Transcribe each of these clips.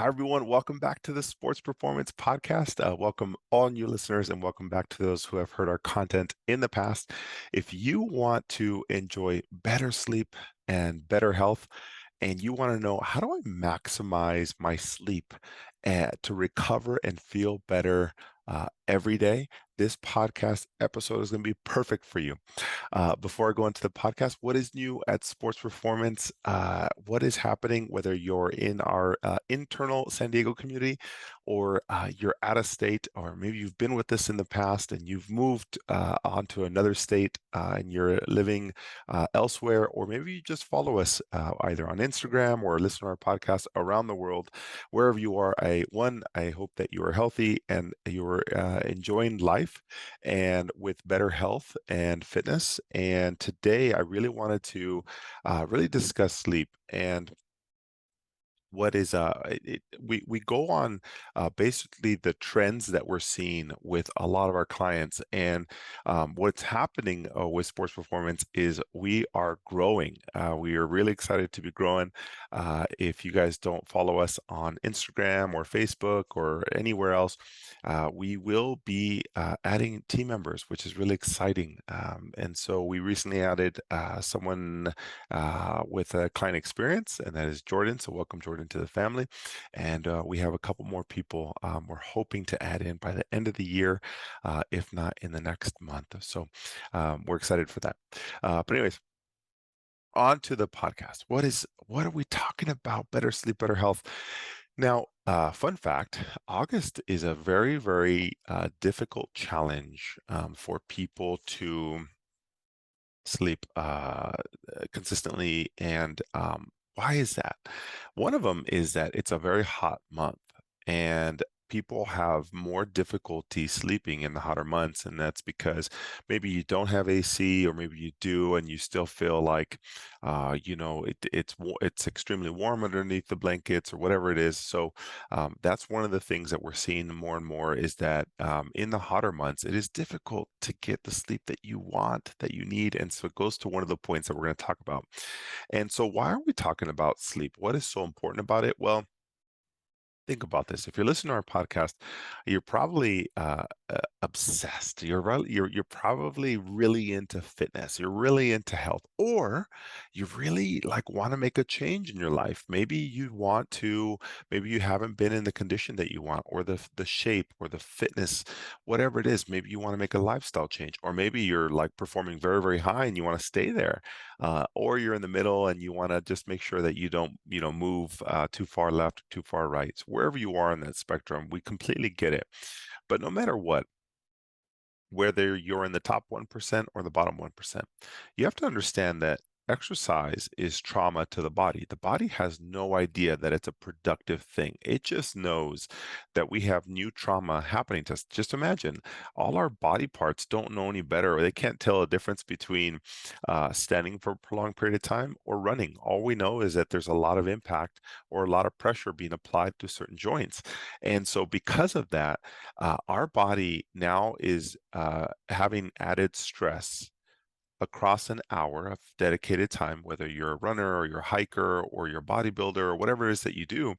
Hi, everyone. Welcome back to the Sports Performance Podcast. Welcome all new listeners, and welcome back to those who have heard our content in the past. If you want to enjoy better sleep and better health, and you want to know how do I maximize my sleep to recover and feel better every day, this podcast episode is going to be perfect for you. Before I go into the podcast, what is new at Sports Performance? What is happening, whether you're in our internal San Diego community or you're out of state, or maybe you've been with us in the past and you've moved on to another state and you're living elsewhere, or maybe you just follow us either on Instagram or listen to our podcast around the world, wherever you are. I hope that you are healthy and you're enjoying life and with better health and fitness. And today I really wanted to really discuss sleep and what is we go on basically the trends that we're seeing with a lot of our clients, and what's happening with sports performance is we are growing. We are really excited to be growing. If you guys don't follow us on Instagram or Facebook or anywhere else, we will be adding team members, which is really exciting. And so we recently added someone with a client experience, and that is Jordan. So welcome, Jordan, to the family. And we have a couple more people we're hoping to add in by the end of the year, if not in the next month. So we're excited for that. But anyways, on to the podcast. What are we talking about? Better sleep, better health. Now, fun fact, August is a very, very difficult challenge for people to sleep consistently. And why is that? One of them is that it's a very hot month, and people have more difficulty sleeping in the hotter months. And that's because maybe you don't have AC, or maybe you do, and you still feel like, it's extremely warm underneath the blankets or whatever it is. So that's one of the things that we're seeing more and more, is that in the hotter months, it is difficult to get the sleep that you want, that you need. And so it goes to one of the points that we're going to talk about. And so, why are we talking about sleep? What is so important about it? Well, think about this. If you're listening to our podcast, you're probably obsessed. You're probably really into fitness. You're really into health, or you really like want to make a change in your life. Maybe you want to. Maybe you haven't been in the condition that you want, or the shape, or the fitness, whatever it is. Maybe you want to make a lifestyle change, or maybe you're like performing very, very high and you want to stay there, or you're in the middle and you want to just make sure that you don't, move too far left, too far right. So wherever you are in that spectrum, we completely get it. But no matter what, whether you're in the top 1% or the bottom 1%, you have to understand that exercise is trauma to the body. The body has no idea that it's a productive thing. It just knows that we have new trauma happening to us. Just imagine, all our body parts don't know any better, or they can't tell a difference between standing for a prolonged period of time or running. All we know is that there's a lot of impact or a lot of pressure being applied to certain joints. And so because of that, our body now is having added stress across an hour of dedicated time, whether you're a runner or you're a hiker or you're a bodybuilder or whatever it is that you do,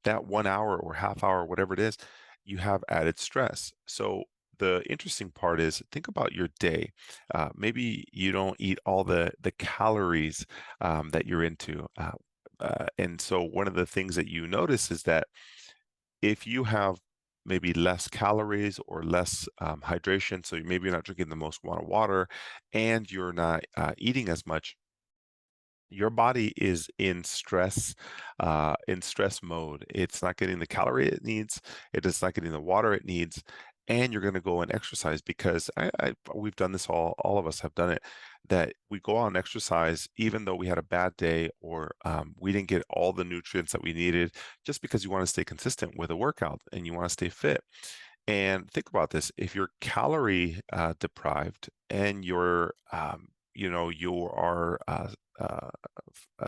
that 1 hour or half hour, whatever it is, you have added stress. So the interesting part is, think about your day. Maybe you don't eat all the calories that you're into. And so one of the things that you notice is that if you have maybe less calories or less hydration, so maybe you're not drinking the most amount of water and you're not eating as much, your body is in stress mode. It's not getting the calorie it needs, it is not getting the water it needs, and you're going to go and exercise because we've done this, all of us have done it, that we go on exercise even though we had a bad day, or we didn't get all the nutrients that we needed, just because you want to stay consistent with a workout and you want to stay fit. And think about this: if you're calorie deprived and you are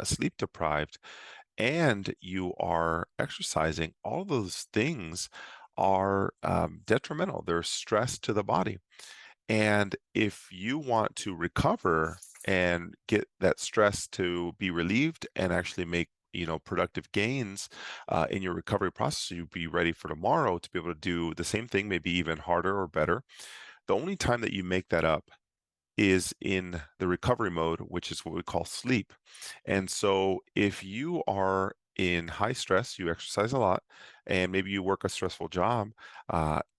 sleep deprived, and you are exercising, all those things are detrimental. They're stress to the body. And if you want to recover and get that stress to be relieved and actually make productive gains in your recovery process, so you'll be ready for tomorrow to be able to do the same thing, maybe even harder or better. The only time that you make that up is in the recovery mode, which is what we call sleep. And so if you are in high stress, you exercise a lot, and maybe you work a stressful job,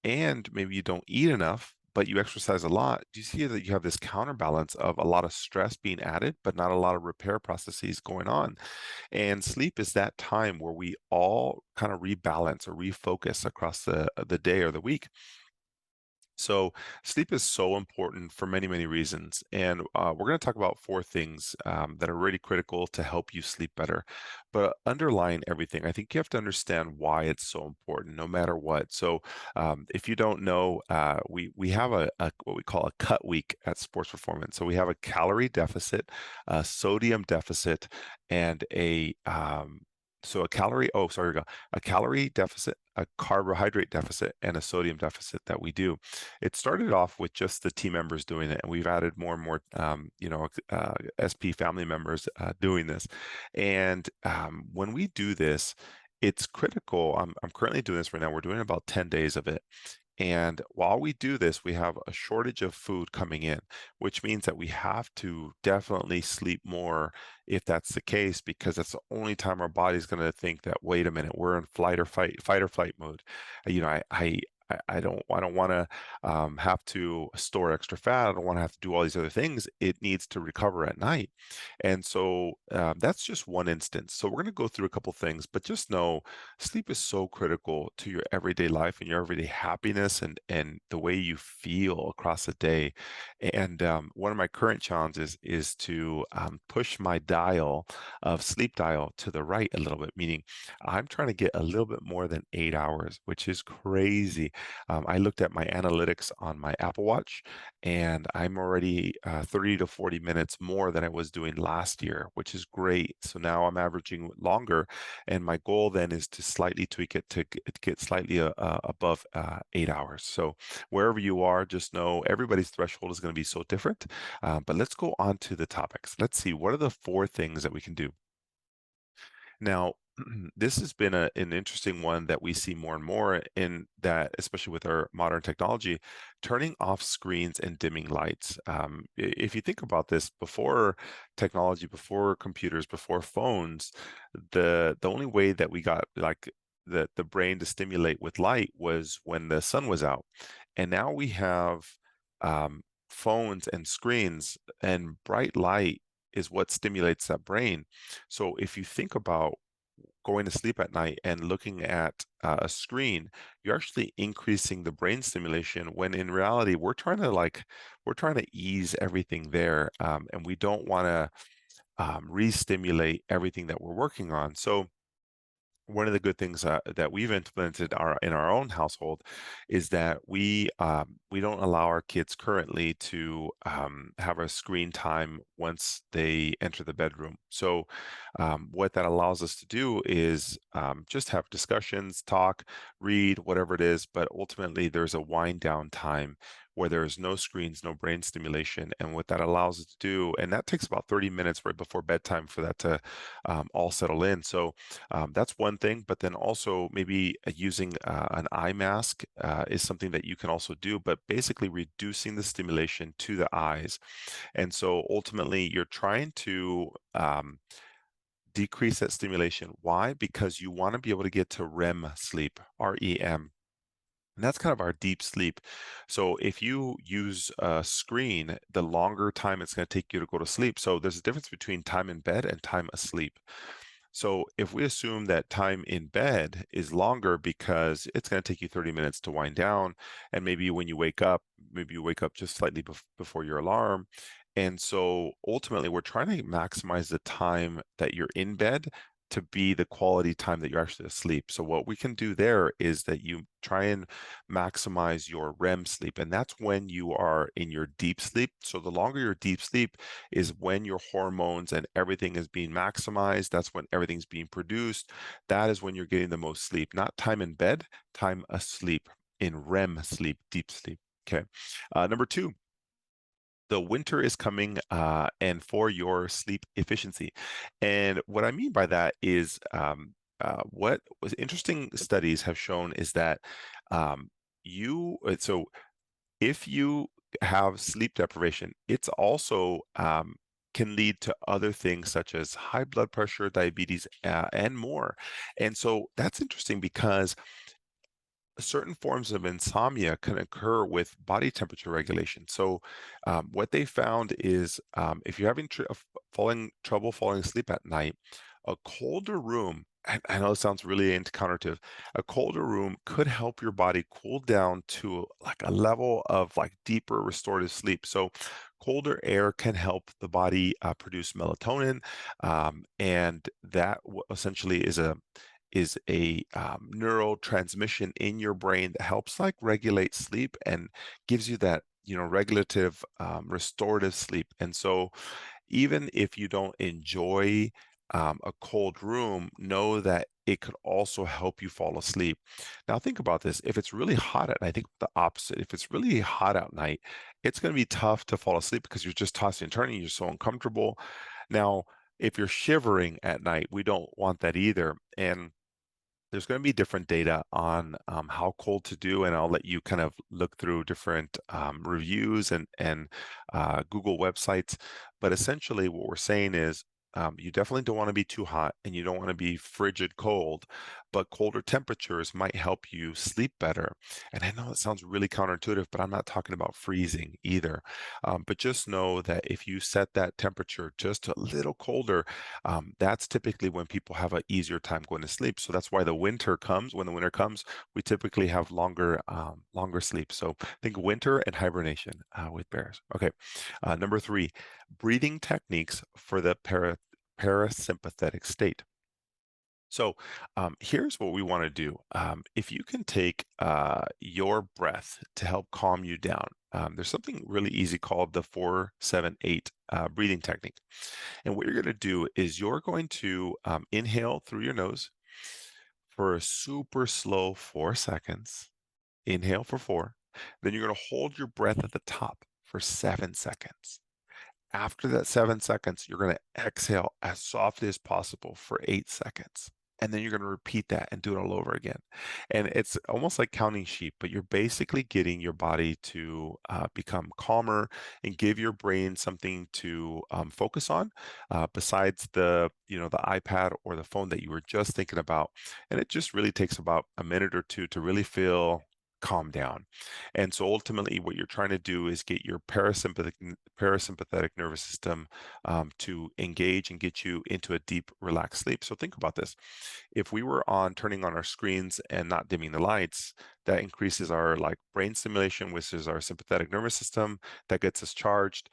and maybe you don't eat enough, but you exercise a lot, do you see that you have this counterbalance of a lot of stress being added, but not a lot of repair processes going on? And sleep is that time where we all kind of rebalance or refocus across the day or the week. So sleep is so important for many, many reasons. And we're going to talk about four things that are really critical to help you sleep better. But underlying everything, I think you have to understand why it's so important, no matter what. So if you don't know, we have a what we call a cut week at Sports Performance. So we have a calorie deficit, a sodium deficit, and a calorie, oh, sorry, a calorie deficit, a carbohydrate deficit, and a sodium deficit that we do. It started off with just the team members doing it, and we've added more and more, SP family members doing this. And when we do this, it's critical. I'm currently doing this right now. We're doing about 10 days of it. And while we do this, we have a shortage of food coming in, which means that we have to definitely sleep more if that's the case, because that's the only time our body's going to think that, wait a minute, we're in fight or flight mode. I don't want to have to store extra fat. I don't want to have to do all these other things. It needs to recover at night. And so that's just one instance. So we're going to go through a couple things, but just know sleep is so critical to your everyday life and your everyday happiness and the way you feel across the day. And one of my current challenges is to push my sleep dial to the right a little bit, meaning I'm trying to get a little bit more than 8 hours, which is crazy. I looked at my analytics on my Apple Watch, and I'm already 30 to 40 minutes more than I was doing last year, which is great. So now I'm averaging longer, and my goal then is to slightly tweak it to get slightly above 8 hours. So wherever you are, just know everybody's threshold is going to be so different. But let's go on to the topics. Let's see, what are the four things that we can do? Now, this has been an interesting one that we see more and more in that, especially with our modern technology, turning off screens and dimming lights. If you think about this, before technology, before computers, before phones, the only way that we got like the brain to stimulate with light was when the sun was out. And now we have phones and screens, and bright light is what stimulates that brain. So if you think about going to sleep at night and looking at a screen, you're actually increasing the brain stimulation when in reality we're trying to ease everything there, and we don't want to re-stimulate everything that we're working on. So one of the good things that we've implemented in our own household is that we don't allow our kids currently to have a screen time once they enter the bedroom. So what that allows us to do is just have discussions, talk, read, whatever it is, but ultimately there's a wind down time where there's no screens, no brain stimulation. And what that allows us to do, and that takes about 30 minutes right before bedtime for that to all settle in. So that's one thing, but then also maybe using an eye mask is something that you can also do, but basically reducing the stimulation to the eyes. And so ultimately, you're trying to decrease that stimulation. Why? Because you want to be able to get to REM sleep, REM. And that's kind of our deep sleep. So if you use a screen, the longer time it's going to take you to go to sleep. So there's a difference between time in bed and time asleep. So if we assume that time in bed is longer because it's going to take you 30 minutes to wind down, and maybe when you wake up, maybe you wake up just slightly before your alarm. And so ultimately, we're trying to maximize the time that you're in bed to be the quality time that you're actually asleep. So what we can do there is that you try and maximize your REM sleep, and that's when you are in your deep sleep. So the longer your deep sleep is when your hormones and everything is being maximized. That's when everything's being produced. That is when you're getting the most sleep, not time in bed, time asleep, in REM sleep, deep sleep. Okay. Number two, the winter is coming, and for your sleep efficiency. And what I mean by that is, what was interesting studies have shown is that um, so if you have sleep deprivation, it's also can lead to other things such as high blood pressure, diabetes, and more. And so that's interesting because certain forms of insomnia can occur with body temperature regulation. So, what they found is if you're having trouble falling asleep at night, a colder room, and I know it sounds really counterintuitive, a colder room could help your body cool down to like a level of like deeper restorative sleep. So, colder air can help the body produce melatonin, and that essentially is a neurotransmission in your brain that helps like regulate sleep and gives you that regulative restorative sleep. And so even if you don't enjoy a cold room, know that it could also help you fall asleep. Now think about this. If it's really hot at night, I think the opposite. If it's really hot at night, it's going to be tough to fall asleep because you're just tossing and turning, you're so uncomfortable. Now if you're shivering at night, we don't want that either. And there's going to be different data on how cold to do, and I'll let you kind of look through different reviews and Google websites. But essentially, what we're saying is you definitely don't want to be too hot, and you don't want to be frigid cold, but colder temperatures might help you sleep better. And I know it sounds really counterintuitive, but I'm not talking about freezing either. But just know that if you set that temperature just a little colder, that's typically when people have an easier time going to sleep. So that's why the winter comes. When the winter comes, we typically have longer sleep. So think winter and hibernation with bears. Okay, number three, breathing techniques for the parasympathetic state. So here's what we want to do. If you can take your breath to help calm you down, there's something really easy called the 4-7-8 breathing technique. And what you're going to do is you're going to inhale through your nose for a super slow 4 seconds. Inhale for 4. Then you're going to hold your breath at the top for 7 seconds. After that 7 seconds, you're going to exhale as softly as possible for 8 seconds. And then you're going to repeat that and do it all over again. And it's almost like counting sheep, but you're basically getting your body to become calmer and give your brain something to focus on besides the iPad or the phone that you were just thinking about. And it just really takes about a minute or two to really feel calm down. And so ultimately what you're trying to do is get your parasympathetic nervous system to engage and get you into a deep relaxed sleep. So think about this. If we were on turning on our screens and not dimming the lights, that increases our like brain stimulation, which is our sympathetic nervous system that gets us charged.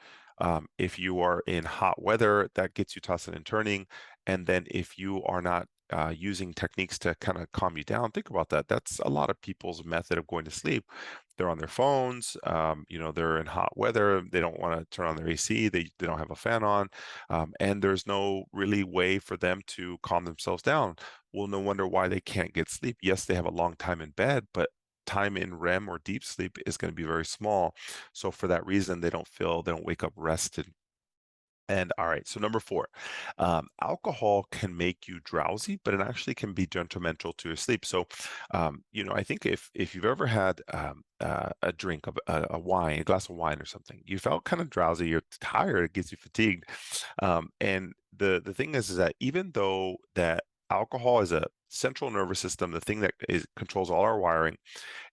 If you are in hot weather, that gets you tossing and turning. And then if you are not using techniques to kind of calm you down, think about that. That's a lot of people's method of going to sleep. They're on their phones, they're in hot weather, they don't want to turn on their AC, they don't have a fan on, and there's no really way for them to calm themselves down. Well, no wonder why they can't get sleep. Yes, they have a long time in bed, but time in REM or deep sleep is going to be very small. So for that reason, they don't wake up rested. And all right, so number four, alcohol can make you drowsy, but it actually can be detrimental to your sleep. So, I think if you've ever had a drink of a wine, a glass of wine or something, you felt kind of drowsy, you're tired, it gets you fatigued. And the thing is that even though that alcohol is a central nervous system, the thing that controls all our wiring,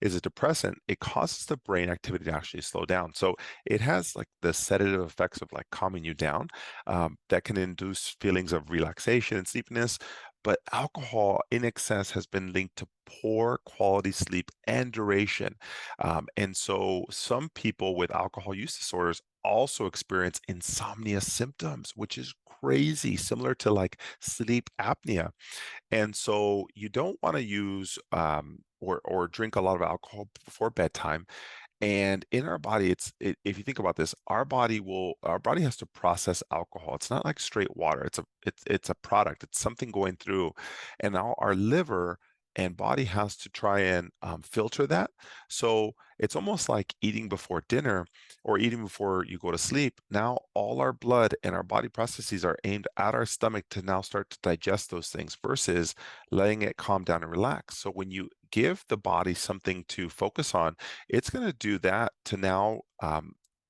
is a depressant, it causes the brain activity to actually slow down. So it has like the sedative effects of like calming you down that can induce feelings of relaxation and sleepiness. But alcohol in excess has been linked to poor quality sleep and duration. And so some people with alcohol use disorders also experience insomnia symptoms, which is crazy, similar to like sleep apnea. And so you don't want to use or drink a lot of alcohol before bedtime. And in our body, if you think about this, our body has to process alcohol. It's not like straight water. It's a product. It's something going through, and now our liver and body has to try and filter that. So it's almost like eating before dinner or eating before you go to sleep. Now all our blood and our body processes are aimed at our stomach to now start to digest those things versus letting it calm down and relax. So when you give the body something to focus on, it's going to do that to now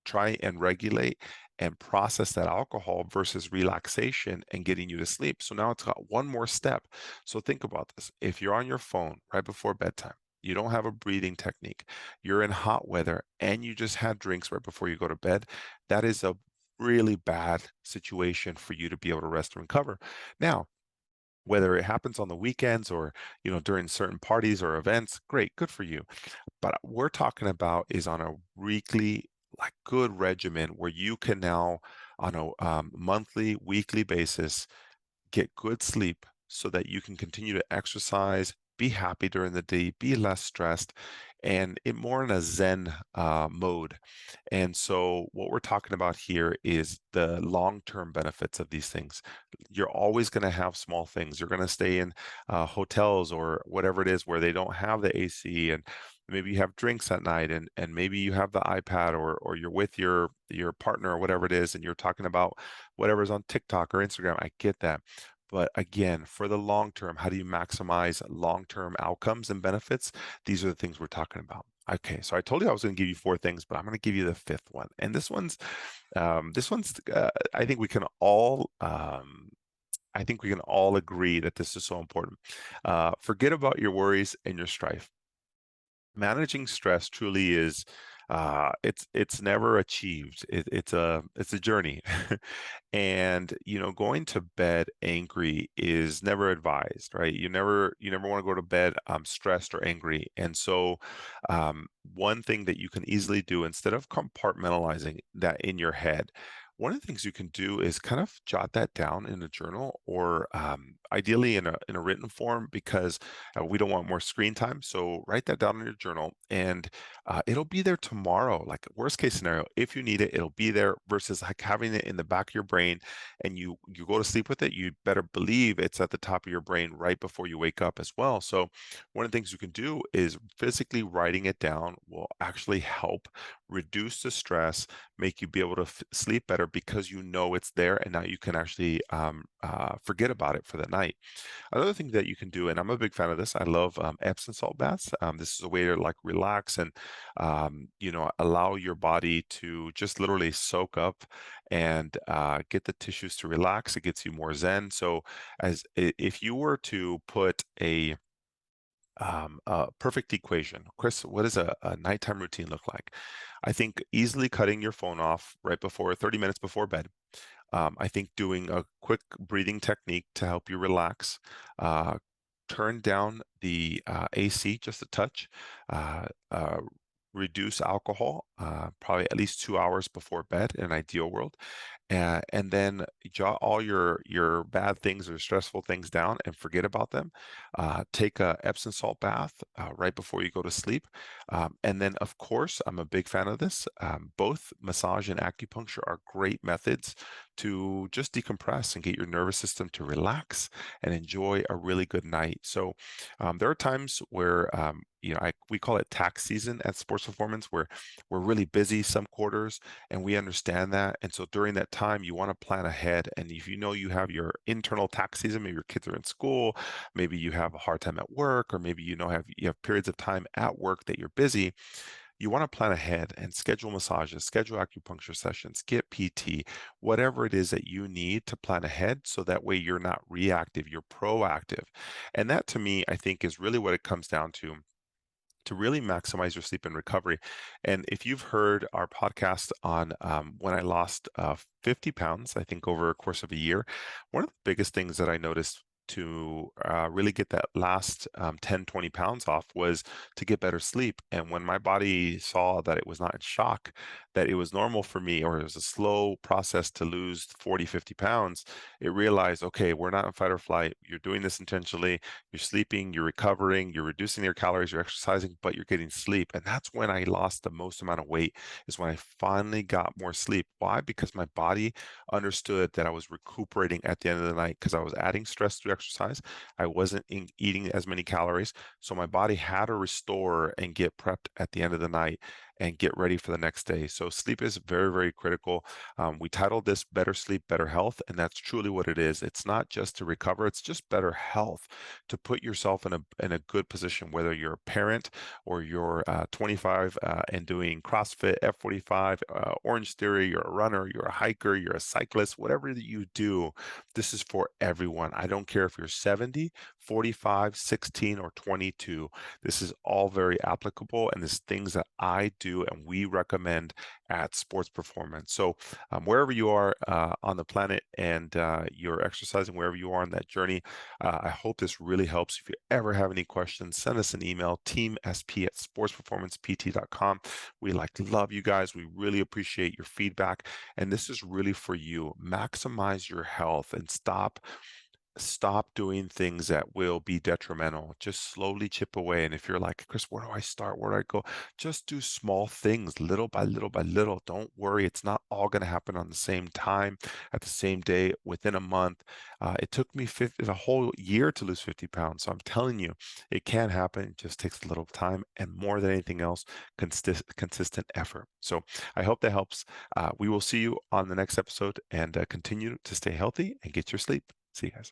try and regulate and process that alcohol versus relaxation and getting you to sleep. So now it's got one more step. So think about this. If you're on your phone right before bedtime, you don't have a breathing technique, you're in hot weather, and you just had drinks right before you go to bed, that is a really bad situation for you to be able to rest and recover. Now, whether it happens on the weekends or during certain parties or events, great, good for you. But we're talking about is on a weekly, like good regimen where you can now on a monthly, weekly basis get good sleep so that you can continue to exercise, be happy during the day, be less stressed, and more in a Zen mode. And so, what we're talking about here is the long-term benefits of these things. You're always going to have small things. You're going to stay in hotels or whatever it is where they don't have the AC, and maybe you have drinks at night, and maybe you have the iPad, or you're with your partner or whatever it is, and you're talking about whatever's on TikTok or Instagram. I get that. But again, for the long term, how do you maximize long-term outcomes and benefits? These are the things we're talking about. Okay, so I told you I was going to give you four things, but I'm going to give you the fifth one. And this one's I think we can all agree that this is so important. Forget about your worries and your strife. Managing stress truly is it's never achieved. It's a journey. And going to bed angry is never advised, right? You never want to go to bed stressed or angry. And so one thing that you can easily do instead of compartmentalizing that in your head, one of the things you can do is kind of jot that down in a journal or ideally in a written form because we don't want more screen time. So write that down in your journal and it'll be there tomorrow. Like worst case scenario, if you need it, it'll be there versus like having it in the back of your brain and you go to sleep with it. You better believe it's at the top of your brain right before you wake up as well. So one of the things you can do is physically writing it down will actually help reduce the stress, make you be able to sleep better because you know it's there and now you can actually forget about it for the night. Another thing that you can do, and I'm a big fan of this, I love Epsom salt baths. This is a way to like relax and allow your body to just literally soak up and get the tissues to relax. It gets you more zen. So if you were to put a perfect equation. Chris, what does a nighttime routine look like? I think easily cutting your phone off right before 30 minutes before bed. I think doing a quick breathing technique to help you relax. Turn down the AC just a touch. Uh, uh, Reduce alcohol, probably at least 2 hours before bed in an ideal world. And then jot all your bad things or stressful things down and forget about them. Take a Epsom salt bath right before you go to sleep. And then, of course, I'm a big fan of this. Both massage and acupuncture are great methods to just decompress and get your nervous system to relax and enjoy a really good night. So there are times where we call it tax season at Sports Performance, where we're really busy some quarters, and we understand that. And so during that time, you want to plan ahead. And if you know you have your internal tax season, maybe your kids are in school, maybe you have a hard time at work, or maybe you have periods of time at work that you're busy, you want to plan ahead and schedule massages, schedule acupuncture sessions, get PT, whatever it is that you need to plan ahead so that way you're not reactive, you're proactive. And that to me, I think is really what it comes down to really maximize your sleep and recovery. And if you've heard our podcast on when I lost 50 pounds, I think over a course of a year, one of the biggest things that I noticed to really get that last 10, 20 pounds off was to get better sleep. And when my body saw that it was not in shock, that it was normal for me, or it was a slow process to lose 40, 50 pounds, it realized, okay, we're not in fight or flight. You're doing this intentionally. You're sleeping, you're recovering, you're reducing your calories, you're exercising, but you're getting sleep. And that's when I lost the most amount of weight, is when I finally got more sleep. Why? Because my body understood that I was recuperating at the end of the night because I was adding stress through exercise. I wasn't eating as many calories. So my body had to restore and get prepped at the end of the night and get ready for the next day. So sleep is very, very critical. We titled this Better Sleep, Better Health, and that's truly what it is. It's not just to recover, it's just better health, to put yourself in a good position, whether you're a parent or you're 25 and doing CrossFit, F45, Orange Theory, you're a runner, you're a hiker, you're a cyclist, whatever that you do, this is for everyone. I don't care if you're 70, 45, 16, or 22. This is all very applicable, and it's things that I do and we recommend at Sports Performance. So wherever you are on the planet and you're exercising, wherever you are on that journey, I hope this really helps. If you ever have any questions, send us an email, teamsp@sportsperformancept.com. We love you guys. We really appreciate your feedback. And this is really for you. Maximize your health and stop doing things that will be detrimental. Just slowly chip away. And if you're like, Chris, where do I start? Where do I go? Just do small things little by little by little. Don't worry. It's not all going to happen on the same time, at the same day, within a month. It took me a whole year to lose 50 pounds. So I'm telling you, it can happen. It just takes a little time, and more than anything else, consistent effort. So I hope that helps. We will see you on the next episode, and continue to stay healthy and get your sleep. See you guys.